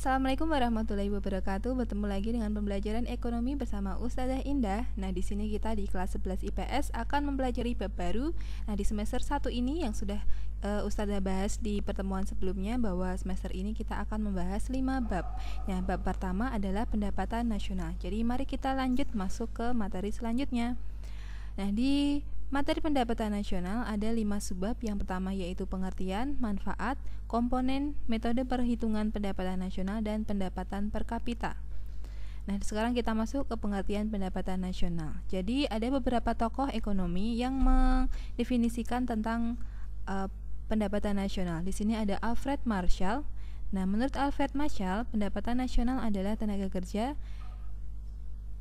Assalamualaikum warahmatullahi wabarakatuh. Bertemu lagi dengan pembelajaran ekonomi bersama Ustazah Indah. Nah, di sini kita di kelas 11 IPS akan mempelajari bab baru. Nah, di semester 1 ini yang sudah Ustazah bahas di pertemuan sebelumnya, bahwa semester ini kita akan membahas 5 bab. Nah, bab pertama adalah pendapatan nasional. Jadi mari kita lanjut masuk ke materi selanjutnya. Nah, di materi pendapatan nasional ada 5 subbab. Yang pertama yaitu pengertian, manfaat, komponen, metode perhitungan pendapatan nasional, dan pendapatan per kapita. Nah, sekarang kita masuk ke pengertian pendapatan nasional. Jadi ada beberapa tokoh ekonomi yang mendefinisikan tentang pendapatan nasional. Di sini ada Alfred Marshall. Nah, menurut Alfred Marshall, pendapatan nasional adalah tenaga kerja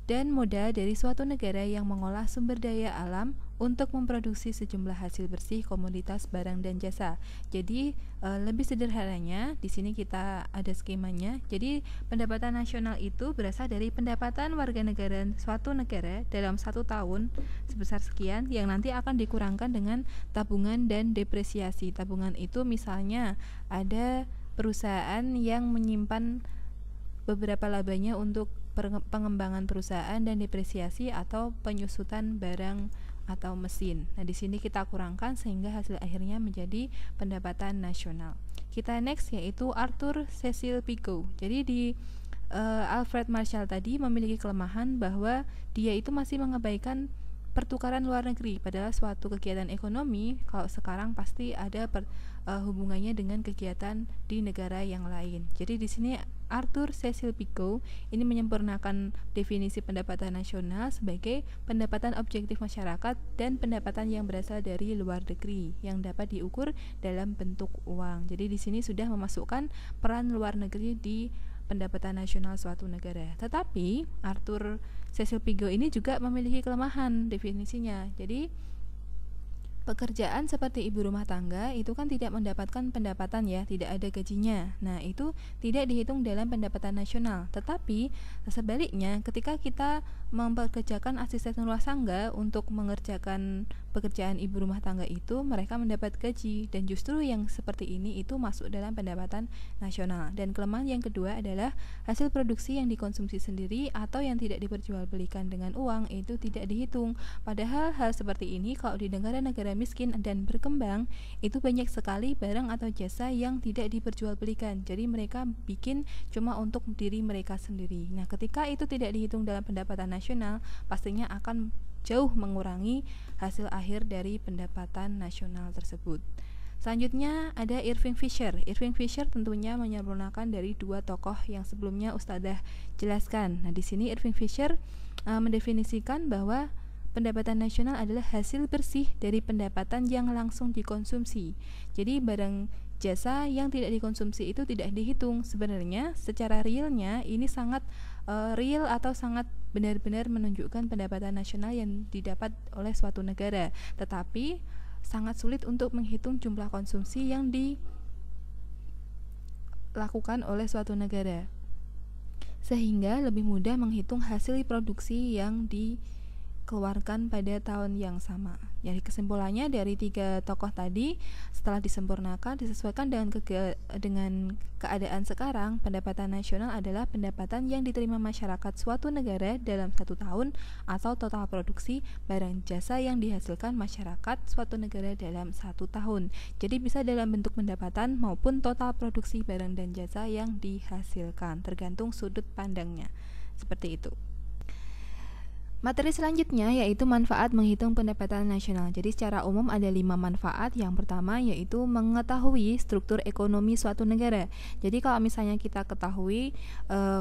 dan modal dari suatu negara yang mengolah sumber daya alam untuk memproduksi sejumlah hasil bersih, komoditas, barang, dan jasa. Jadi lebih sederhananya di sini kita ada skemanya. Jadi pendapatan nasional itu berasal dari pendapatan warga negara suatu negara dalam 1 tahun sebesar sekian, yang nanti akan dikurangkan dengan tabungan dan depresiasi. Tabungan itu misalnya ada perusahaan yang menyimpan beberapa labanya untuk pengembangan perusahaan, dan depresiasi atau penyusutan barang atau mesin. Nah, di sini kita kurangkan sehingga hasil akhirnya menjadi pendapatan nasional. Kita next yaitu Arthur Cecil Pigou. Jadi di Alfred Marshall tadi memiliki kelemahan bahwa dia itu masih mengabaikan pertukaran luar negeri. Padahal suatu kegiatan ekonomi kalau sekarang pasti ada hubungannya dengan kegiatan di negara yang lain. Jadi di sini Arthur Cecil Pigou ini menyempurnakan definisi pendapatan nasional sebagai pendapatan objektif masyarakat dan pendapatan yang berasal dari luar negeri yang dapat diukur dalam bentuk uang. Jadi di sini sudah memasukkan peran luar negeri di pendapatan nasional suatu negara. Tetapi Arthur Cecil Pigou ini juga memiliki kelemahan definisinya. Jadi pekerjaan seperti ibu rumah tangga itu kan tidak mendapatkan pendapatan ya, tidak ada gajinya. Nah, itu tidak dihitung dalam pendapatan nasional. Tetapi sebaliknya, ketika kita mempekerjakan asisten rumah tangga untuk mengerjakan pekerjaan ibu rumah tangga itu, mereka mendapat gaji, dan justru yang seperti ini itu masuk dalam pendapatan nasional. Dan kelemahan yang kedua adalah hasil produksi yang dikonsumsi sendiri atau yang tidak diperjualbelikan dengan uang itu tidak dihitung. Padahal hal seperti ini kalau di negara-negara miskin dan berkembang itu banyak sekali barang atau jasa yang tidak diperjualbelikan. Jadi mereka bikin cuma untuk diri mereka sendiri. Nah, ketika itu tidak dihitung dalam pendapatan nasional, pastinya akan jauh mengurangi hasil akhir dari pendapatan nasional tersebut. Selanjutnya ada Irving Fisher. Irving Fisher tentunya menyempurnakan dari 2 tokoh yang sebelumnya Ustadzah jelaskan. Nah, di sini Irving Fisher mendefinisikan bahwa pendapatan nasional adalah hasil bersih dari pendapatan yang langsung dikonsumsi. Jadi barang jasa yang tidak dikonsumsi itu tidak dihitung. Sebenarnya secara realnya ini sangat real atau sangat benar-benar menunjukkan pendapatan nasional yang didapat oleh suatu negara. Tetapi sangat sulit untuk menghitung jumlah konsumsi yang dilakukan oleh suatu negara, sehingga lebih mudah menghitung hasil produksi yang dikeluarkan pada tahun yang sama. Jadi kesimpulannya dari 3 tokoh tadi, setelah disempurnakan disesuaikan dengan keadaan sekarang, pendapatan nasional adalah pendapatan yang diterima masyarakat suatu negara dalam 1 tahun atau total produksi barang jasa yang dihasilkan masyarakat suatu negara dalam 1 tahun. Jadi bisa dalam bentuk pendapatan maupun total produksi barang dan jasa yang dihasilkan, tergantung sudut pandangnya. Seperti itu. Materi selanjutnya yaitu manfaat menghitung pendapatan nasional. Jadi secara umum ada 5 manfaat. Yang pertama yaitu mengetahui struktur ekonomi suatu negara. Jadi kalau misalnya kita ketahui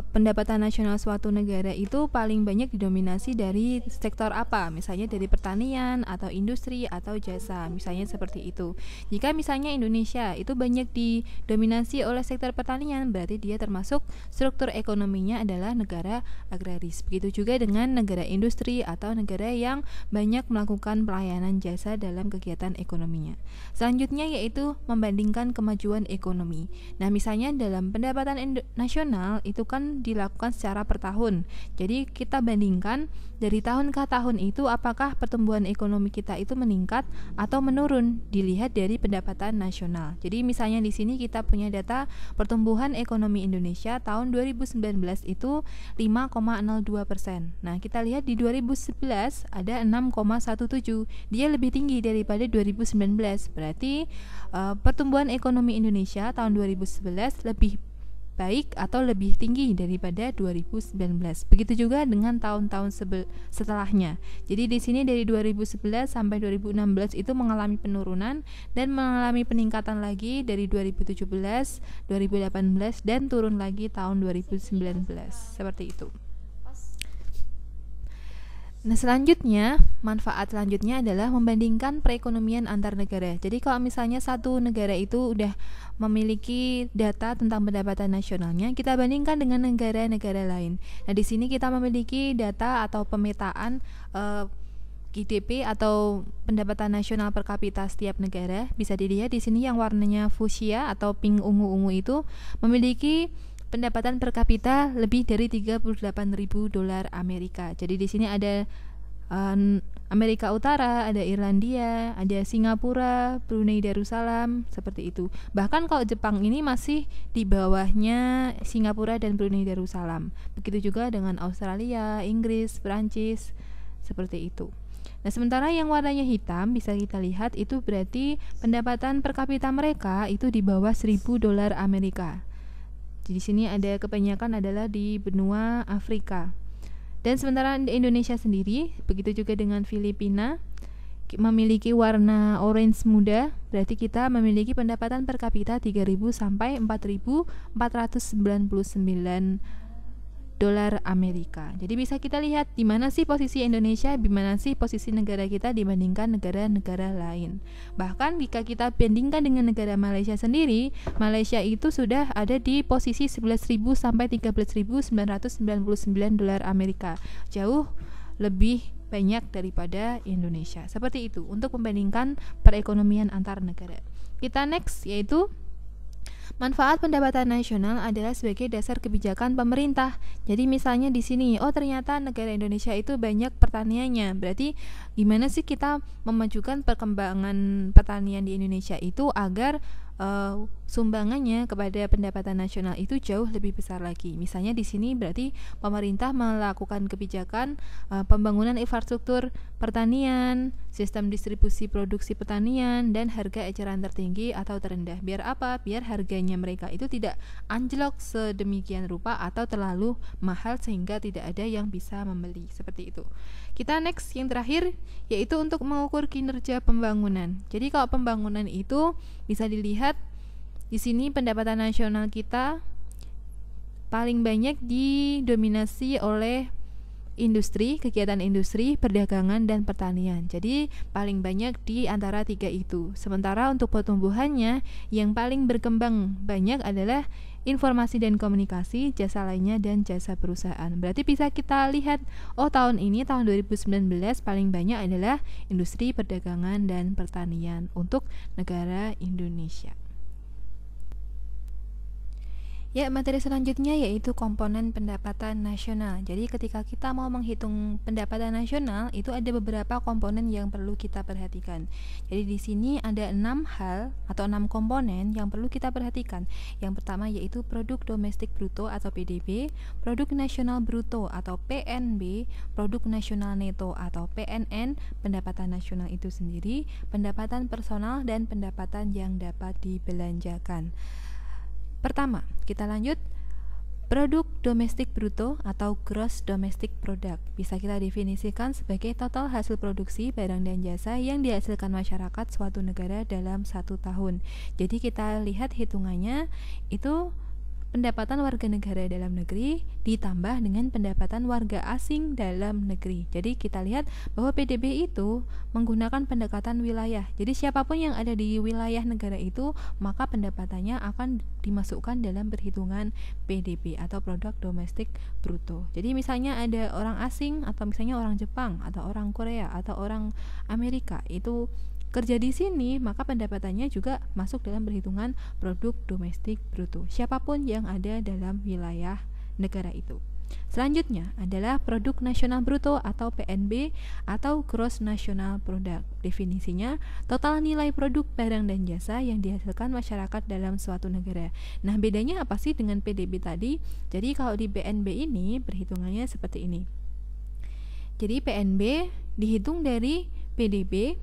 pendapatan nasional suatu negara itu paling banyak didominasi dari sektor apa, misalnya dari pertanian atau industri atau jasa, misalnya seperti itu. Jika misalnya Indonesia itu banyak didominasi oleh sektor pertanian, berarti dia termasuk struktur ekonominya adalah negara agraris. Begitu juga dengan negara industri. industri atau negara yang banyak melakukan pelayanan jasa dalam kegiatan ekonominya. Selanjutnya yaitu membandingkan kemajuan ekonomi. Nah, misalnya dalam pendapatan nasional itu kan dilakukan secara per tahun. Jadi kita bandingkan dari tahun ke tahun itu apakah pertumbuhan ekonomi kita itu meningkat atau menurun, dilihat dari pendapatan nasional. Jadi misalnya di sini kita punya data pertumbuhan ekonomi Indonesia tahun 2019 itu 5,02%. Nah, kita lihat di 2011 ada 6,17. Dia lebih tinggi daripada 2019. Berarti pertumbuhan ekonomi Indonesia tahun 2011 lebih baik atau lebih tinggi daripada 2019. Begitu juga dengan tahun-tahun setelahnya. Jadi di sini dari 2011 sampai 2016 itu mengalami penurunan dan mengalami peningkatan lagi dari 2017, 2018 dan turun lagi tahun 2019. Seperti itu. Nah, selanjutnya, manfaat selanjutnya adalah membandingkan perekonomian antar negara. Jadi kalau misalnya satu negara itu udah memiliki data tentang pendapatan nasionalnya, kita bandingkan dengan negara-negara lain. Nah, di sini kita memiliki data atau pemetaan GDP atau pendapatan nasional per kapita setiap negara. Bisa dilihat di sini yang warnanya fuchsia atau pink ungu-ungu itu memiliki pendapatan per kapita lebih dari 38.000 dolar Amerika. Jadi di sini ada Amerika Utara, ada Irlandia, ada Singapura, Brunei Darussalam, seperti itu. Bahkan kalau Jepang ini masih di bawahnya Singapura dan Brunei Darussalam. Begitu juga dengan Australia, Inggris, Perancis, seperti itu. Nah, sementara yang warnanya hitam bisa kita lihat itu berarti pendapatan per kapita mereka itu di bawah 1.000 dolar Amerika. Di sini ada kebanyakan adalah di benua Afrika. Dan sementara di Indonesia sendiri, begitu juga dengan Filipina, memiliki warna orange muda, berarti kita memiliki pendapatan per kapita 3.000 sampai 4.499 dolar Amerika. Jadi bisa kita lihat di mana sih posisi Indonesia, di mana sih posisi negara kita dibandingkan negara-negara lain. Bahkan jika kita bandingkan dengan negara Malaysia sendiri, Malaysia itu sudah ada di posisi 11.000 sampai 13.999 dolar Amerika. Jauh lebih banyak daripada Indonesia. Seperti itu untuk membandingkan perekonomian antar negara. Kita next yaitu manfaat pendapatan nasional adalah sebagai dasar kebijakan pemerintah. Jadi misalnya di sini, ternyata negara Indonesia itu banyak pertaniannya. Berarti gimana sih kita memajukan perkembangan pertanian di Indonesia itu agar sumbangannya kepada pendapatan nasional itu jauh lebih besar lagi. Misalnya di sini berarti pemerintah melakukan kebijakan pembangunan infrastruktur pertanian, sistem distribusi produksi pertanian, dan harga eceran tertinggi atau terendah. Biar apa? Biar harganya mereka itu tidak anjlok sedemikian rupa atau terlalu mahal sehingga tidak ada yang bisa membeli. Seperti itu. Kita next yang terakhir yaitu untuk mengukur kinerja pembangunan. Jadi kalau pembangunan itu bisa dilihat di sini pendapatan nasional kita paling banyak didominasi oleh industri, kegiatan industri, perdagangan, dan pertanian. Jadi paling banyak di antara tiga itu. Sementara untuk pertumbuhannya yang paling berkembang banyak adalah informasi dan komunikasi, jasa lainnya, dan jasa perusahaan. Berarti bisa kita lihat, tahun ini, tahun 2019 paling banyak adalah industri, perdagangan, dan pertanian untuk negara Indonesia. Ya, materi selanjutnya yaitu komponen pendapatan nasional. Jadi ketika kita mau menghitung pendapatan nasional, itu ada beberapa komponen yang perlu kita perhatikan. Jadi di sini ada 6 hal atau 6 komponen yang perlu kita perhatikan. Yang pertama yaitu produk domestik bruto atau PDB, produk nasional bruto atau PNB, produk nasional neto atau PNN, pendapatan nasional itu sendiri, pendapatan personal, dan pendapatan yang dapat dibelanjakan. Pertama, kita lanjut. Produk domestik bruto atau gross domestic product bisa kita definisikan sebagai total hasil produksi barang dan jasa yang dihasilkan masyarakat suatu negara dalam 1 tahun. Jadi kita lihat hitungannya itu pendapatan warga negara dalam negeri ditambah dengan pendapatan warga asing dalam negeri. Jadi kita lihat bahwa PDB itu menggunakan pendekatan wilayah. Jadi siapapun yang ada di wilayah negara itu, maka pendapatannya akan dimasukkan dalam perhitungan PDB atau produk domestik bruto. Jadi misalnya ada orang asing atau misalnya orang Jepang atau orang Korea atau orang Amerika itu kerja di sini, maka pendapatannya juga masuk dalam perhitungan produk domestik bruto. Siapapun yang ada dalam wilayah negara itu. Selanjutnya adalah produk nasional bruto atau PNB atau gross national product. Definisinya, total nilai produk barang dan jasa yang dihasilkan masyarakat dalam suatu negara. Nah, bedanya apa sih dengan PDB tadi? Jadi kalau di PNB ini perhitungannya seperti ini. Jadi PNB dihitung dari PDB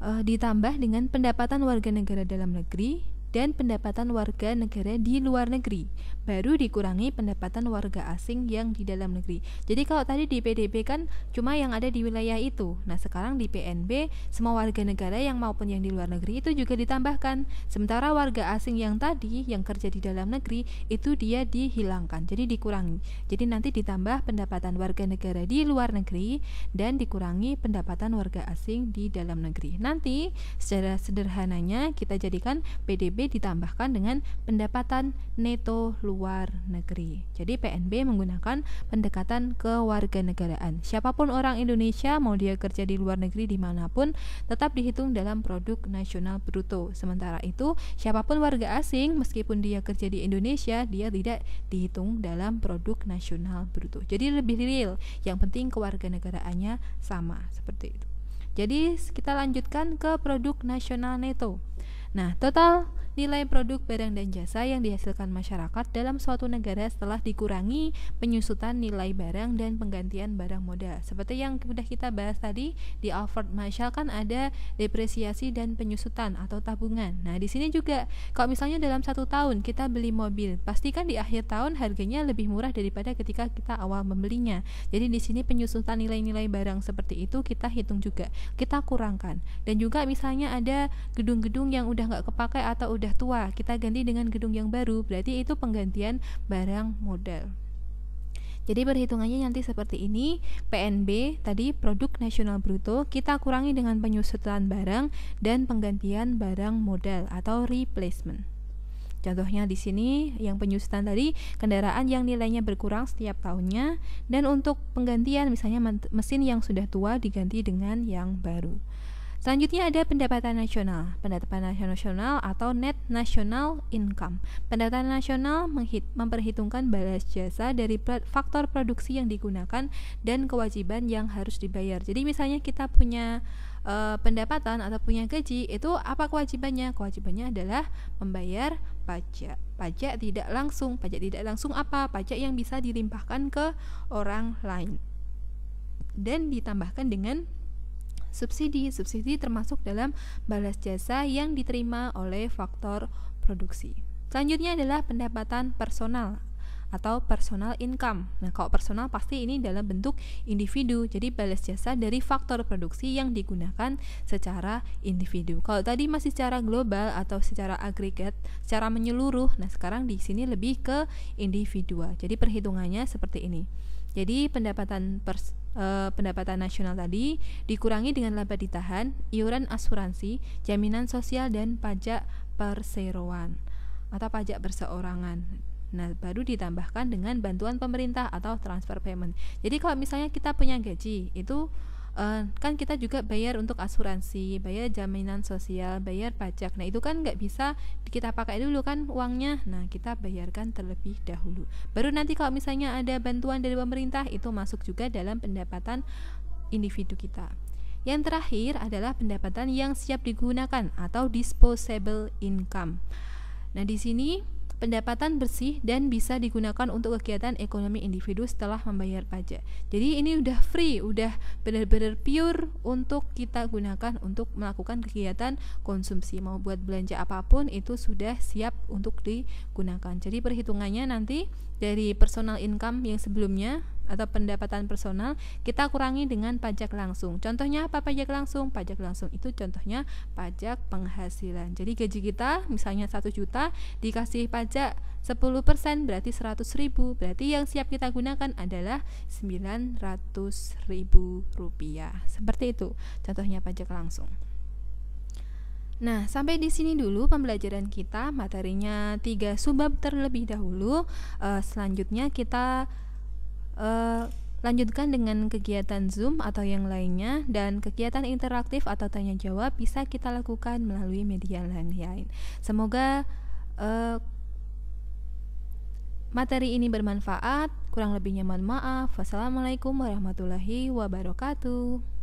ditambah dengan pendapatan warga negara dalam negeri dan pendapatan warga negara di luar negeri, baru dikurangi pendapatan warga asing yang di dalam negeri. Jadi kalau tadi di PDB kan cuma yang ada di wilayah itu. Nah, sekarang di PNB semua warga negara yang maupun yang di luar negeri itu juga ditambahkan. Sementara warga asing yang tadi yang kerja di dalam negeri itu dia dihilangkan, jadi dikurangi. Jadi nanti ditambah pendapatan warga negara di luar negeri dan dikurangi pendapatan warga asing di dalam negeri. Nanti secara sederhananya kita jadikan PDB ditambahkan dengan pendapatan neto luar negeri. Jadi PNB menggunakan pendekatan kewarganegaraan. Siapapun orang Indonesia mau dia kerja di luar negeri dimanapun tetap dihitung dalam produk nasional bruto. Sementara itu siapapun warga asing meskipun dia kerja di Indonesia dia tidak dihitung dalam produk nasional bruto. Jadi lebih real. Yang penting kewarganegaraannya sama seperti itu. Jadi kita lanjutkan ke produk nasional neto. Nah, total nilai produk barang dan jasa yang dihasilkan masyarakat dalam suatu negara setelah dikurangi penyusutan nilai barang dan penggantian barang modal. Seperti yang sudah kita bahas tadi di Alfred Marshall kan ada depresiasi dan penyusutan atau tabungan. Nah, di sini juga kalau misalnya dalam 1 tahun kita beli mobil, pastikan di akhir tahun harganya lebih murah daripada ketika kita awal membelinya. Jadi di sini penyusutan nilai-nilai barang seperti itu kita hitung juga, kita kurangkan. Dan juga misalnya ada gedung-gedung yang udah nggak kepakai atau udah tua, kita ganti dengan gedung yang baru, berarti itu penggantian barang modal. Jadi perhitungannya nanti seperti ini. PNB tadi produk nasional bruto kita kurangi dengan penyusutan barang dan penggantian barang modal atau replacement. Contohnya di sini yang penyusutan tadi kendaraan yang nilainya berkurang setiap tahunnya, dan untuk penggantian misalnya mesin yang sudah tua diganti dengan yang baru. Selanjutnya ada pendapatan nasional. Pendapatan nasional atau net national income. Pendapatan nasional memperhitungkan balas jasa dari faktor produksi yang digunakan dan kewajiban yang harus dibayar. Jadi misalnya kita punya pendapatan atau punya gaji, itu apa kewajibannya? Kewajibannya adalah membayar pajak. Pajak tidak langsung. Pajak tidak langsung apa? Pajak yang bisa dilimpahkan ke orang lain. Dan ditambahkan dengan subsidi termasuk dalam balas jasa yang diterima oleh faktor produksi. Selanjutnya adalah pendapatan personal atau personal income. Nah, kalau personal pasti ini dalam bentuk individu. Jadi balas jasa dari faktor produksi yang digunakan secara individu. Kalau tadi masih secara global atau secara agregat, secara menyeluruh. Nah, sekarang di sini lebih ke individual. Jadi perhitungannya seperti ini. Jadi pendapatan nasional tadi dikurangi dengan laba ditahan, iuran asuransi, jaminan sosial, dan pajak perseroan atau pajak perseorangan. Nah, baru ditambahkan dengan bantuan pemerintah atau transfer payment. Jadi kalau misalnya kita punya gaji, itu kan kita juga bayar untuk asuransi, bayar jaminan sosial, bayar pajak. Nah, itu kan nggak bisa kita pakai dulu kan uangnya. Nah, kita bayarkan terlebih dahulu. Baru nanti kalau misalnya ada bantuan dari pemerintah, itu masuk juga dalam pendapatan individu kita. Yang terakhir adalah pendapatan yang siap digunakan atau disposable income. Nah, di sini pendapatan bersih dan bisa digunakan untuk kegiatan ekonomi individu setelah membayar pajak. Jadi ini udah free, udah benar-benar pure untuk kita gunakan untuk melakukan kegiatan konsumsi. Mau buat belanja apapun itu sudah siap untuk digunakan. Jadi perhitungannya nanti dari personal income yang sebelumnya atau pendapatan personal, kita kurangi dengan pajak langsung. Contohnya apa pajak langsung? Pajak langsung itu contohnya pajak penghasilan. Jadi gaji kita misalnya 1 juta dikasih pajak 10% berarti 100.000. Berarti yang siap kita gunakan adalah 900.000 rupiah. Seperti itu contohnya pajak langsung. Nah, sampai di sini dulu pembelajaran kita, materinya 3 subbab terlebih dahulu. Selanjutnya kita lanjutkan dengan kegiatan Zoom atau yang lainnya, dan kegiatan interaktif atau tanya jawab bisa kita lakukan melalui media lain. Semoga materi ini bermanfaat. Kurang lebihnya mohon maaf. Wassalamualaikum warahmatullahi wabarakatuh.